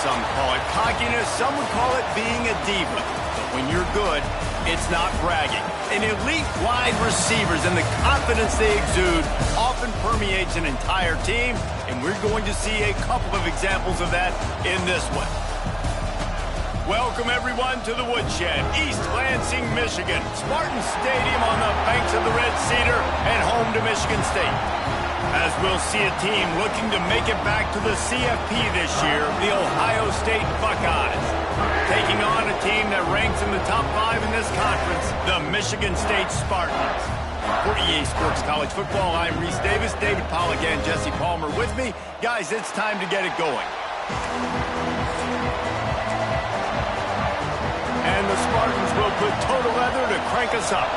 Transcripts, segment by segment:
some call it cockiness, some would call it being a diva. But when you're good, it's not bragging. An elite wide receivers and the confidence they exude often permeates an entire team, and we're going to see a couple of examples of that in this one. Welcome, everyone, to the Woodshed, East Lansing, Michigan. Spartan Stadium on the banks of the Red Cedar and home to Michigan State. As we'll see a team looking to make it back to the CFP this year, the Ohio State Buckeyes. Taking on a team that ranks in the top 5 in this conference, the Michigan State Spartans. For EA Sports College Football, I'm Reese Davis, David Pollack, and Jesse Palmer with me. Guys, it's time to get it going. And the Spartans will put total leather to crank us up.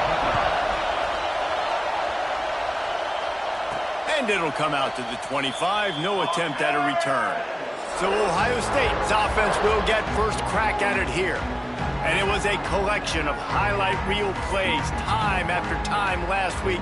And it'll come out to the 25, no attempt at a return. So Ohio State's offense will get first crack at it here. And it was a collection of highlight reel plays time after time last week.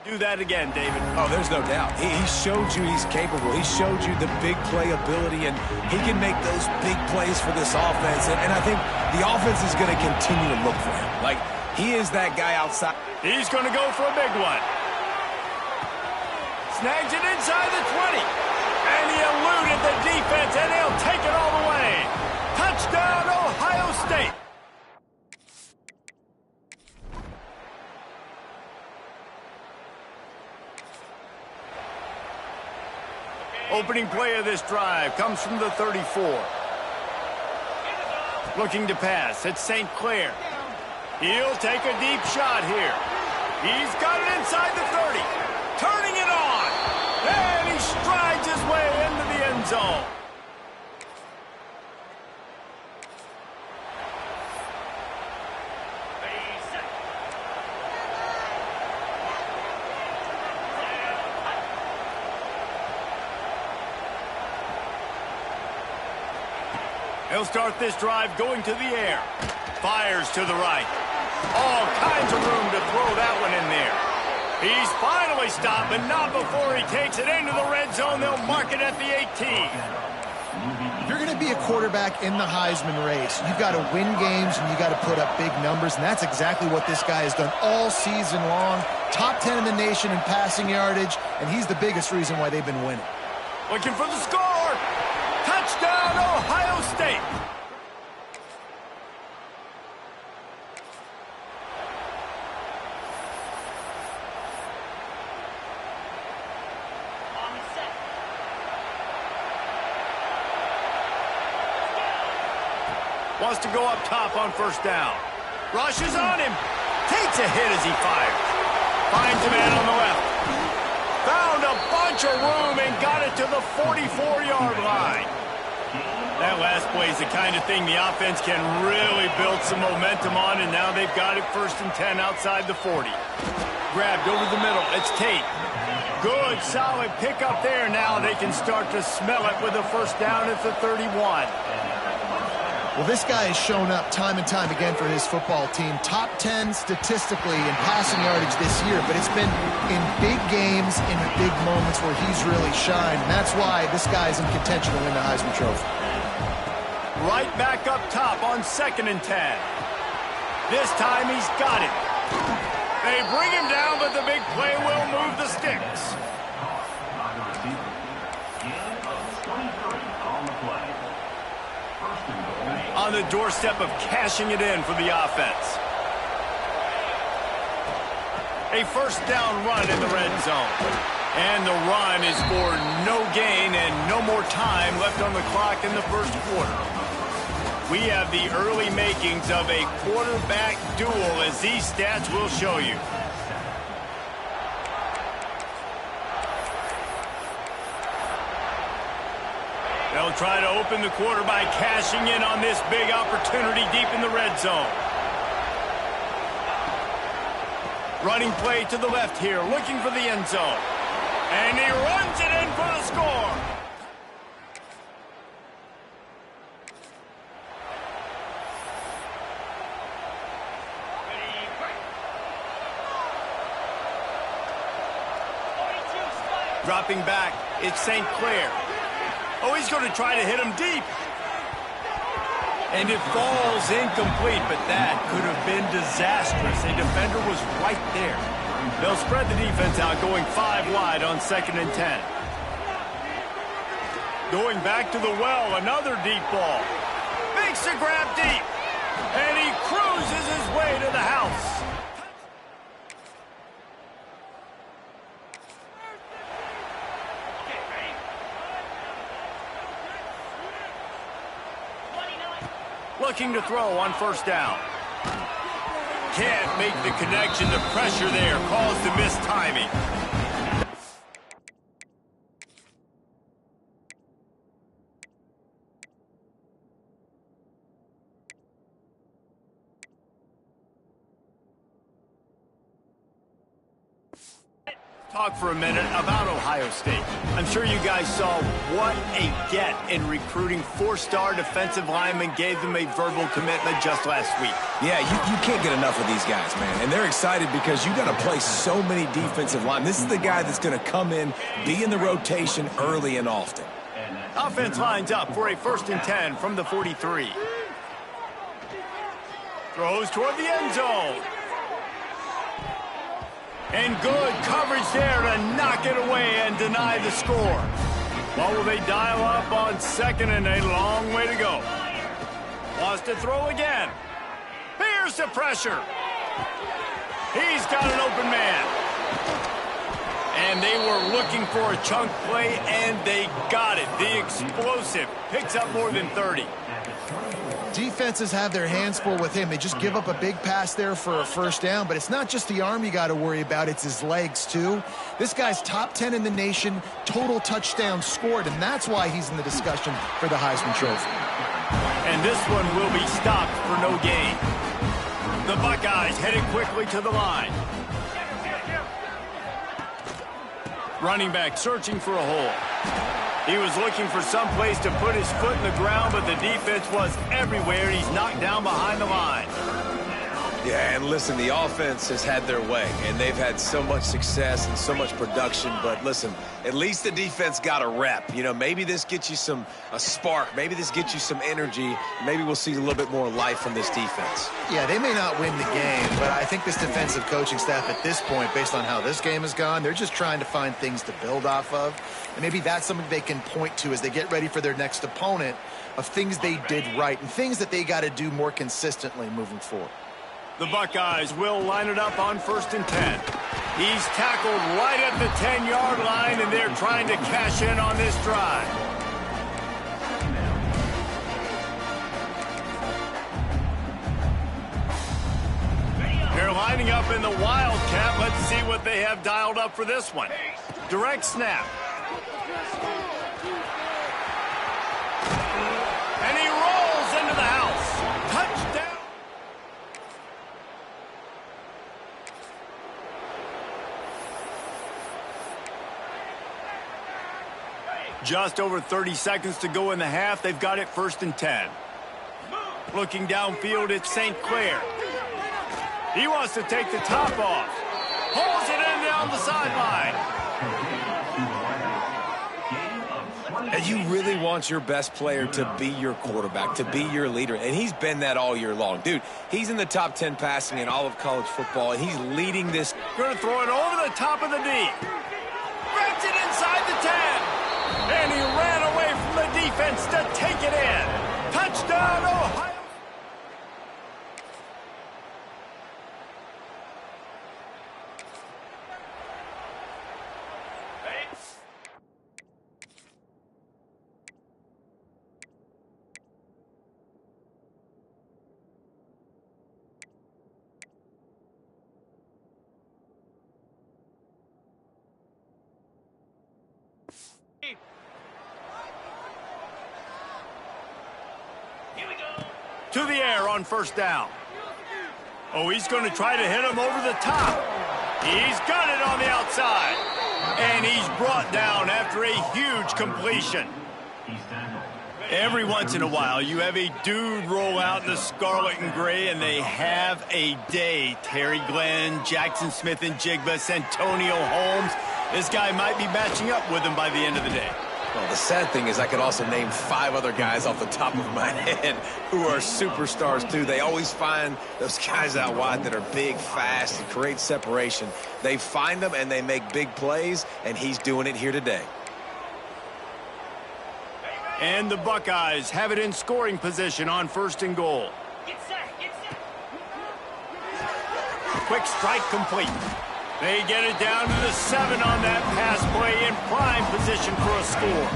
Do that again, David. Oh, there's no doubt. He showed you he's capable. He showed you the big play ability, and he can make those big plays for this offense. And I think the offense is going to continue to look for him. Like, he is that guy outside. He's going to go for a big one. Snags it inside the 20. And he eluded the defense, and he'll take it all the way. Touchdown, Ohio State. Opening play of this drive comes from the 34. Looking to pass, it's St. Clair. He'll take a deep shot here. He's got it inside the 30. Turning it on. And he strides his way into the end zone. He'll start this drive going to the air. Fires to the right. All kinds of room to throw that one in there. He's finally stopped, but not before he takes it into the red zone. They'll mark it at the 18. If you're going to be a quarterback in the Heisman race, you've got to win games and you got to put up big numbers, and that's exactly what this guy has done all season long. Top 10 in the nation in passing yardage, and he's the biggest reason why they've been winning. Looking for the score. Touchdown, Ohio State. Wants to go up top on first down. Rushes on him. Takes a hit as he fires. Finds a man on the left. Found a bunch of room and got it to the 44-yard line. That last play is the kind of thing the offense can really build some momentum on, and now they've got it 1st and 10 outside the 40. Grabbed over the middle. It's Tate. Good, solid pickup there. Now they can start to smell it with a first down at the 31. Well, this guy has shown up time and time again for his football team. Top 10 statistically in passing yardage this year, but it's been in big games, in big moments where he's really shined. And that's why this guy's in contention to win the Heisman Trophy. Right back up top on 2nd and 10. This time he's got it. They bring him down, but the big play will move the sticks. On the doorstep of cashing it in for the offense. A first down run in the red zone. And the run is for no gain and no more time left on the clock in the first quarter. We have the early makings of a quarterback duel, as these stats will show you. try to open the quarter by cashing in on this big opportunity deep in the red zone. Running play to the left here, looking for the end zone. And he runs it in for the score. Dropping back, it's St. Clair. Oh, he's going to try to hit him deep. And it falls incomplete, but that could have been disastrous. A defender was right there. They'll spread the defense out, going 5 wide on 2nd and 10. Going back to the well, another deep ball. Makes a grab deep. And he cruises his way to the house. Looking to throw on 1st down. Can't make the connection. The pressure there caused the missed timing. Talk for a minute about Ohio State. I'm sure you guys saw what a get in recruiting. 4-star defensive linemen gave them a verbal commitment just last week. Yeah, you can't get enough of these guys, man. And they're excited because you got to play so many defensive line. This is the guy that's going to come in, be in the rotation early and often. Offense lines up for a 1st and 10 from the 43. Throws toward the end zone. And good coverage there to knock it away and deny the score. Well, will they dial up on 2nd and a long way to go? Wants to throw again. Here's the pressure. He's got an open man. And they were looking for a chunk play, and they got it. The explosive picks up more than 30. Defenses have their hands full with him. They just give up a big pass there for a 1st down, but it's not just the arm you got to worry about, it's his legs too. This guy's top 10 in the nation, total touchdowns scored, and that's why he's in the discussion for the Heisman Trophy. And this one will be stopped for no gain. The Buckeyes headed quickly to the line. Running back searching for a hole. He was looking for some place to put his foot in the ground, but the defense was everywhere, and he's knocked down behind the line. Yeah, and listen, the offense has had their way, and they've had so much success and so much production. But listen, at least the defense got a rep. You know, maybe this gets you a spark. Maybe this gets you some energy. Maybe we'll see a little bit more life from this defense. Yeah, they may not win the game, but I think this defensive coaching staff at this point, based on how this game has gone, they're just trying to find things to build off of. And maybe that's something they can point to as they get ready for their next opponent, of things they did right and things that they got to do more consistently moving forward. The Buckeyes will line it up on 1st and 10. He's tackled right at the 10-yard line, and they're trying to cash in on this drive. They're lining up in the Wildcat. Let's see what they have dialed up for this one. Direct snap. And he rolls into the house. Touchdown. Just over 30 seconds to go in the half. They've got it 1st and 10. Looking downfield, it's St. Clair. He wants to take the top off. Pulls it in down the sideline. And you really want your best player to be your quarterback, to be your leader. And he's been that all year long. Dude, he's in the top 10 passing in all of college football, and he's leading this. Going to throw it over the top of the D. Breaks it inside the 10. And he ran away from the defense to take it in. Touchdown, Ohio. To the air on first down. Oh, he's going to try to hit him over the top. He's got it on the outside. And he's brought down after a huge completion. Every once in a while, you have a dude roll out in the scarlet and gray, and they have a day. Terry Glenn, Jackson Smith-Njigba, Santonio Holmes. This guy might be matching up with him by the end of the day. Well, the sad thing is I could also name 5 other guys off the top of my head who are superstars, too. They always find those guys out wide that are big, fast, and create separation. They find them, and they make big plays, and he's doing it here today. And the Buckeyes have it in scoring position on first and goal. Quick strike complete. They get it down to the 7 on that pass play in prime position for a score.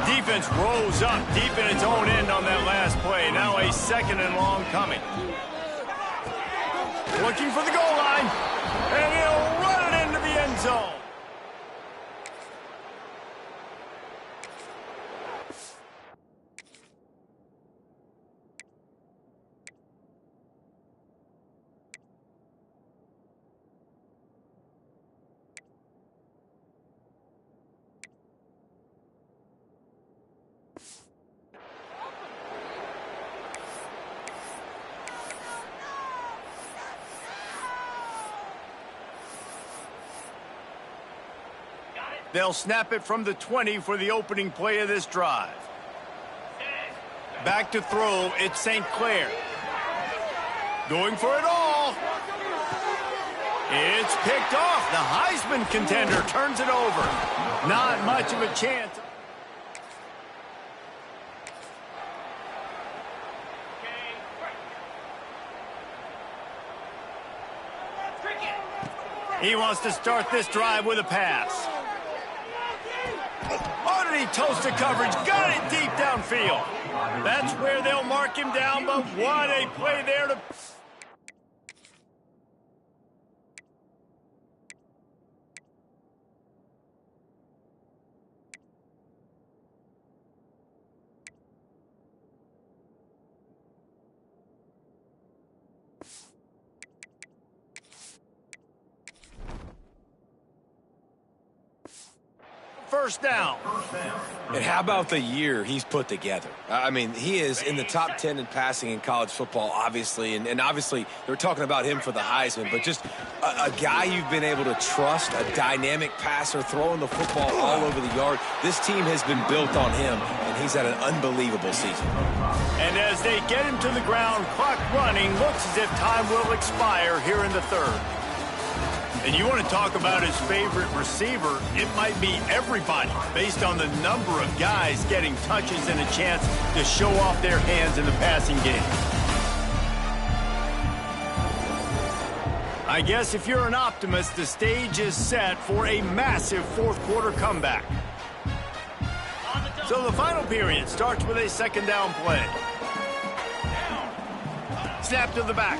Defense rose up deep in its own end on that last play. Now a second and long coming. Looking for the goal line. And he'll run it into the end zone. They'll snap it from the 20 for the opening play of this drive. Back to throw, it's St. Clair. Going for it all. It's picked off. The Heisman contender turns it over. Not much of a chance. He wants to start this drive with a pass. Oh, did he toast the coverage? Got it deep downfield. That's where they'll mark him down, but what a play there to... First down. And how about the year he's put together? I mean, he is in the top 10 in passing in college football, obviously. And obviously, they're talking about him for the Heisman. But just a guy you've been able to trust, a dynamic passer, throwing the football all over the yard. This team has been built on him, and he's had an unbelievable season. And as they get him to the ground, clock running, looks as if time will expire here in the third. And you want to talk about his favorite receiver, it might be everybody based on the number of guys getting touches and a chance to show off their hands in the passing game. I guess if you're an optimist, the stage is set for a massive fourth-quarter comeback. So the final period starts with a second down play. Snap to the back.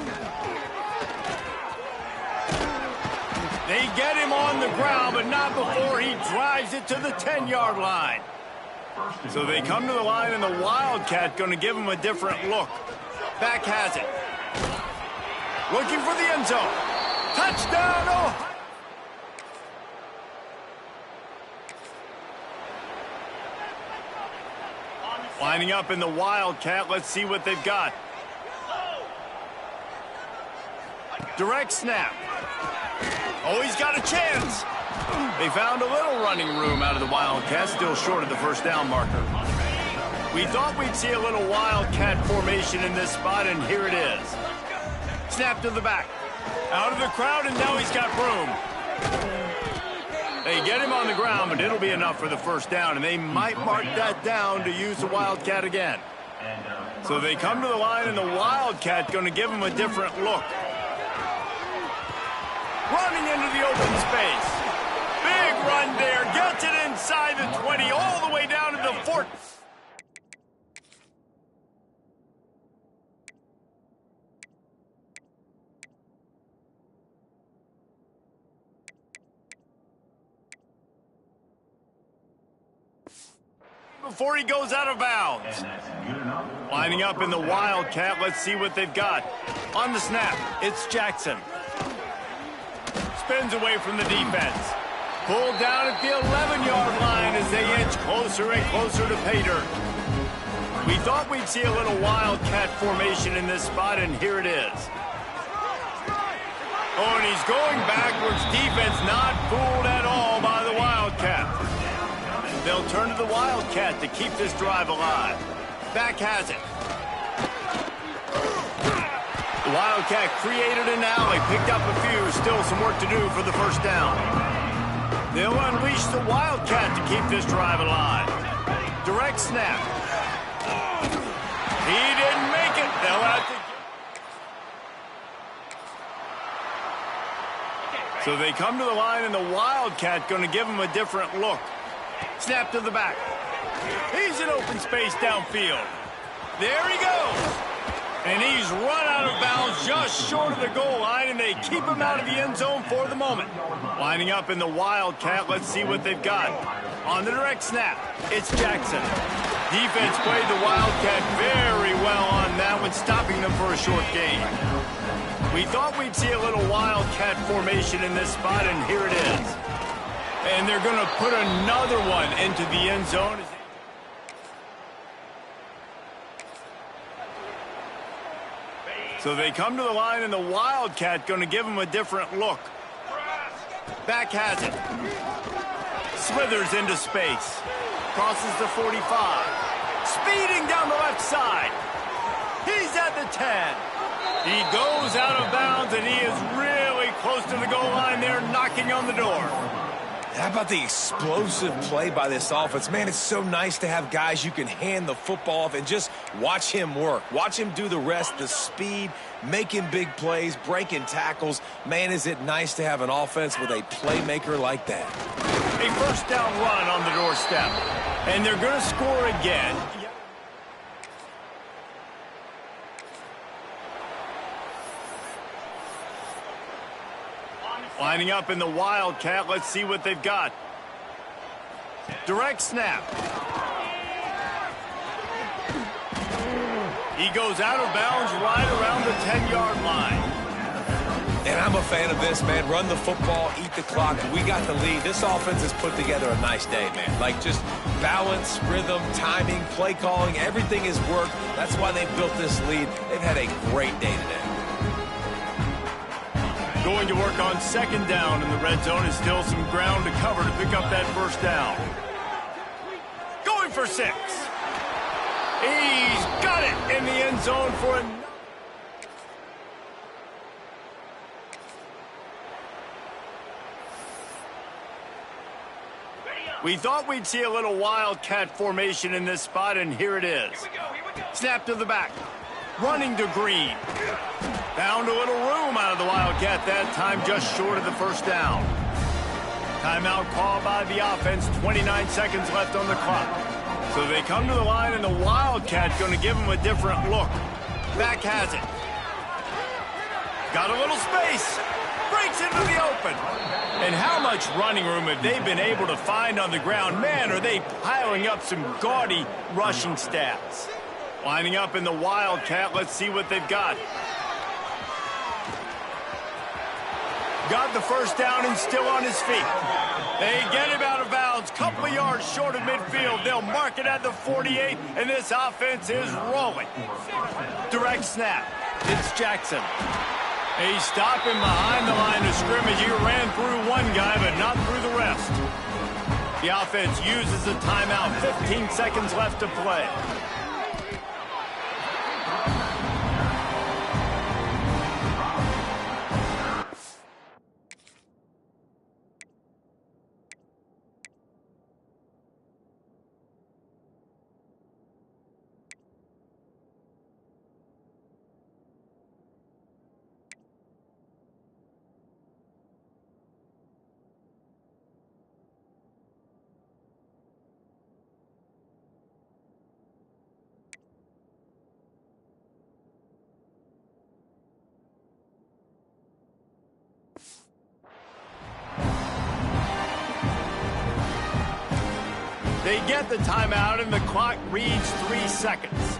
They get him on the ground, but not before he drives it to the 10-yard line. So they come to the line, and the Wildcat going to give him a different look. Back has it. Looking for the end zone. Touchdown, Ohio. Lining up in the Wildcat. Let's see what they've got. Direct snap. Oh, he's got a chance. They found a little running room out of the Wildcat, still short of the first down marker. We thought we'd see a little Wildcat formation in this spot, and here it is. Snap to the back. Out of the crowd, and now he's got room. They get him on the ground, but it'll be enough for the first down, and they might mark that down to use the Wildcat again. So they come to the line, and the Wildcat going to give him a different look. Running into the open space. Big run there. Gets it inside the 20, all the way down to the 4. before he goes out of bounds. Lining up in the Wildcat, let's see what they've got. On the snap, it's Jackson. Spins away from the defense. Pulled down at the 11-yard line as they inch closer and closer to pay dirt. We thought we'd see a little Wildcat formation in this spot, and here it is. Oh, and he's going backwards. Defense not fooled at all by the Wildcat. They'll turn to the Wildcat to keep this drive alive. Back has it. The Wildcat created an alley, picked up a few, still some work to do for the first down. They'll unleash the Wildcat to keep this drive alive. Direct snap. He didn't make it. They'll have to... So they come to the line, and the Wildcat going to give him a different look. Snap to the back. He's in open space downfield. There he goes. And he's run out of bounds just short of the goal line, and they keep him out of the end zone for the moment. Lining up in the Wildcat, let's see what they've got. On the direct snap, it's Jackson. Defense played the Wildcat very well on that one, stopping them for a short gain. We thought we'd see a little Wildcat formation in this spot, and here it is. And they're going to put another one into the end zone. So they come to the line, and the Wildcat going to give them a different look. Back has it. Slithers into space. Crosses the 45. Speeding down the left side. He's at the 10. He goes out of bounds, and he is really close to the goal line there, knocking on the door. How about the explosive play by this offense? Man, it's so nice to have guys you can hand the football off and just watch him work. Watch him do the rest, the speed, making big plays, breaking tackles. Man, is it nice to have an offense with a playmaker like that. A first down run on the doorstep. And they're going to score again. Lining up in the Wildcat, let's see what they've got. Direct snap. He goes out of bounds right around the 10-yard line. And I'm a fan of this, man. Run the football, eat the clock. We got the lead. This offense has put together a nice day, man. Like, just balance, rhythm, timing, play calling, everything has worked. That's why they built this lead. They've had a great day today. Going to work on second down in the red zone. Is still some ground to cover to pick up that first down. Going for 6. He's got it in the end zone for a... We thought we'd see a little Wildcat formation in this spot, and here it is. Snap to the back. Running to Green. Found a little room out of the Wildcat that time, just short of the first down. Timeout called by the offense, 29 seconds left on the clock. So they come to the line, and the Wildcat going to give them a different look. Back has it. Got a little space. Breaks into the open. And how much running room have they been able to find on the ground? Man, are they piling up some gaudy rushing stats. Lining up in the Wildcat, let's see what they've got. Got the first down and still on his feet. They get him out of bounds, couple of yards short of midfield. They'll mark it at the 48, and this offense is rolling. Direct snap. It's Jackson. They stop him behind the line of scrimmage. He ran through one guy, but not through the rest. The offense uses a timeout. 15 seconds left to play. They get the timeout, and the clock reads 3 seconds.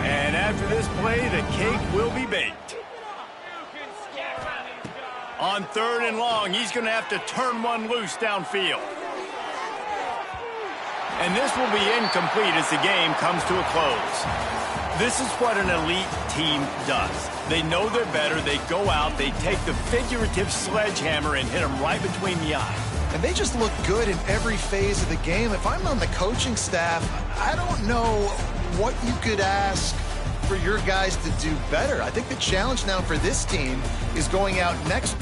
And after this play, the cake will be baked. On 3rd and long, he's going to have to turn one loose downfield. And this will be incomplete as the game comes to a close. This is what an elite team does. They know they're better. They go out. They take the figurative sledgehammer and hit them right between the eyes. And they just look good in every phase of the game. If I'm on the coaching staff, I don't know what you could ask for your guys to do better. I think the challenge now for this team is going out next